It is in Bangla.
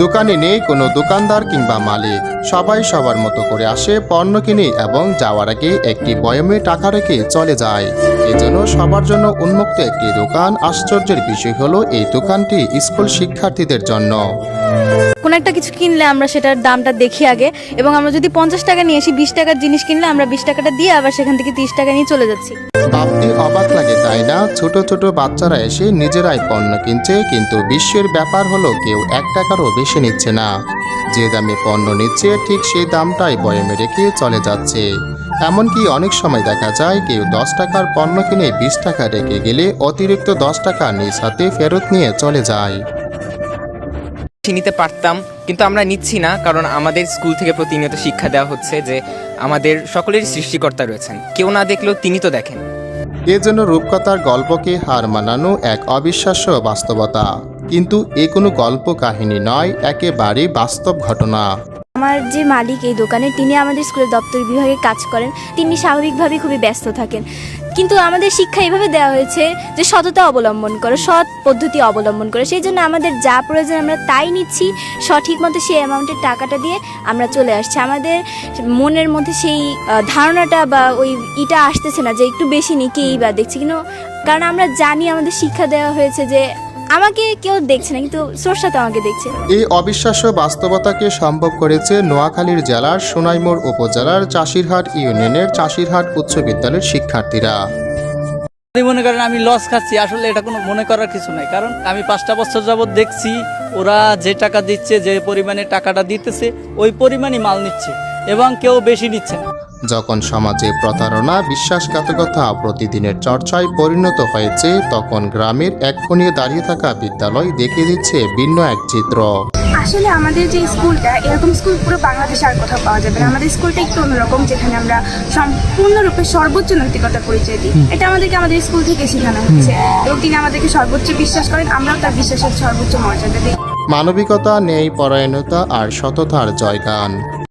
দোকানে নেই কোনো দোকানদার কিংবা মালিক, সবাই সবার মতো করে আসে, পণ্য কিনে এবং যাওয়ার আগে একটি বয়মে টাকা রেখে চলে যায়। এজন্য সবার জন্য উন্মুক্ত একটি দোকান। আশ্চর্যের বিষয় হলো এই দোকানটি স্কুল শিক্ষার্থীদের জন্য। কোনো একটা কিছু কিনলে আমরা সেটার দামটা দেখি আগে, এবং আমরা যদি 50 টাকা নিয়ে আসি, 20 টাকার জিনিস কিনলে আমরা 20 টাকাটা দিয়ে আবার সেখান থেকে 30 টাকা নিয়ে চলে যাচ্ছি। ভাবতে অবাক লাগে তাই না? ছোট ছোট বাচ্চারা এসে নিজেরাই পণ্য কিনছে, কিন্তু বিশ্বের ব্যাপার হলো কেউ 1 টাকারও বেশি নিচ্ছে না। যে দামে পণ্য নিচ্ছে ঠিক সেই দামটাই বয়মে রেখে চলে যাচ্ছে। এমনকি অনেক সময় দেখা যায় কেউ 10 টাকার পণ্য কিনে 20 টাকা রেখে গেলে অতিরিক্ত 10 টাকা নিজ হাতে ফেরত নিয়ে চলে যায়। নিতে পারতাম, কিন্তু আমরা নিচ্ছি না, কারণ আমাদের স্কুল থেকে প্রতিনিয়ত শিক্ষা দেওয়া হচ্ছে যে আমাদের সকলেরই সৃষ্টিকর্তা রয়েছেন, কেউ না দেখলেও তিনি তো দেখেন। এজন্য রূপকথার গল্পকে হার মানানো এক অবিশ্বাস্য বাস্তবতা। কিন্তু এ কোনো গল্প কাহিনী নয়, একেবারে বাস্তব ঘটনা। আমার যে মালিক এই দোকানের, তিনি আমাদের স্কুলের দপ্তর বিভাগে কাজ করেন। তিনি স্বাভাবিকভাবেই খুবই ব্যস্ত থাকেন, কিন্তু আমাদের শিক্ষা এভাবে দেওয়া হয়েছে যে সততা অবলম্বন করো, সৎ পদ্ধতি অবলম্বন করো। সেই জন্য আমাদের যা প্রয়োজন আমরা তাই নিচ্ছি, সঠিক মতো সেই অ্যামাউন্টের টাকাটা দিয়ে আমরা চলে আসছি। আমাদের মনের মধ্যে সেই ধারণাটা বা ওই ইটা আসতেছে না যে একটু বেশি নিই কি বা দেখছি, কিন্তু কারণ আমরা জানি আমাদের শিক্ষা দেওয়া হয়েছে যে আমাকে কেউ দেখছে না, কিন্তু স্রষ্টা তো আমাকে দেখছে। এই অবিশ্বাস্য বাস্তবতাকে সম্ভব করেছে নোয়াখালীর জেলার সোনাইমুড় উপজেলার চাষিরহাট ইউনিয়নের চাষিরহাট উচ্চ বিদ্যালয়ের শিক্ষার্থীরা। মনে করেন আমি লস খাচ্ছি, আসলে এটা কোনো মনে করার কিছু নাই, কারণ আমি 5টা বছর যাবৎ দেখছি ওরা যে টাকা দিচ্ছে, যে পরিমাণে টাকাটা দিতেছে ওই পরিমাণই মাল নিচ্ছে এবং কেউ বেশি নিচ্ছে না। যখন সমাজে প্রতারণা, বিশ্বাসঘাতকতা প্রতিদিনের চর্চায় পরিণত হয়েছে, তখন গ্রামের এক কোণে দাঁড়িয়ে থাকা বিদ্যালয় দেখিয়ে দিচ্ছে ভিন্ন এক চিত্র। আসলে আমাদের যে স্কুলটা, এরকম স্কুল পুরো বাংলাদেশে আর কোথাও পাওয়া যাবে না। আমাদের স্কুলটা একটু অন্যরকম, যেখানে আমরা সম্পূর্ণরূপে সর্বোচ্চ নৈতিকতার পরিচয় দিই। এটা আমাদেরকে আমাদের স্কুল থেকে শেখানো হচ্ছে, এবং তিনি আমাদেরকে সর্বোচ্চ বিশ্বাস করেন, আমরাও তার বিশ্বাসের সর্বোচ্চ মর্যাদা দিই। মানবিকতা, ন্যায় পরায়ণতা আর সততার জয়গান।